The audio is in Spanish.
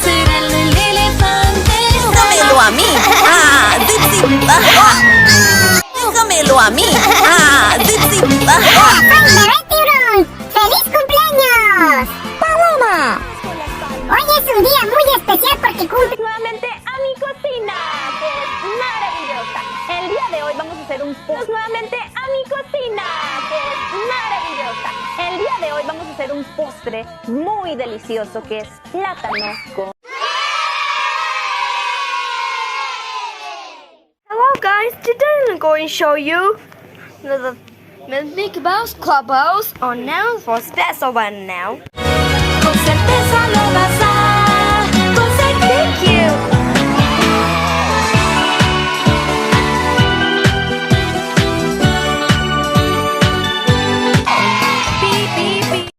Será el elefante. Déjamelo a mí. Ah, Dipsy. Déjamelo a mí. Ah, Dipsy. ¡Soy Bebé Tiburón! ¡Feliz cumpleaños! Paloma. Hoy es un día muy especial porque cumple Nuevamente a mi cocina, que es maravillosa. El día de hoy vamos a hacer un postre. Nuevamente a mi cocina, que es maravillosa. El día de hoy vamos a hacer un postre muy delicioso que es plátano con... Hello guys, today I'm going to show you the Mickey Mouse Clubhouse on now for special one now. Con certeza lo vas a conseguir. Thank you. Beep, beep, beep.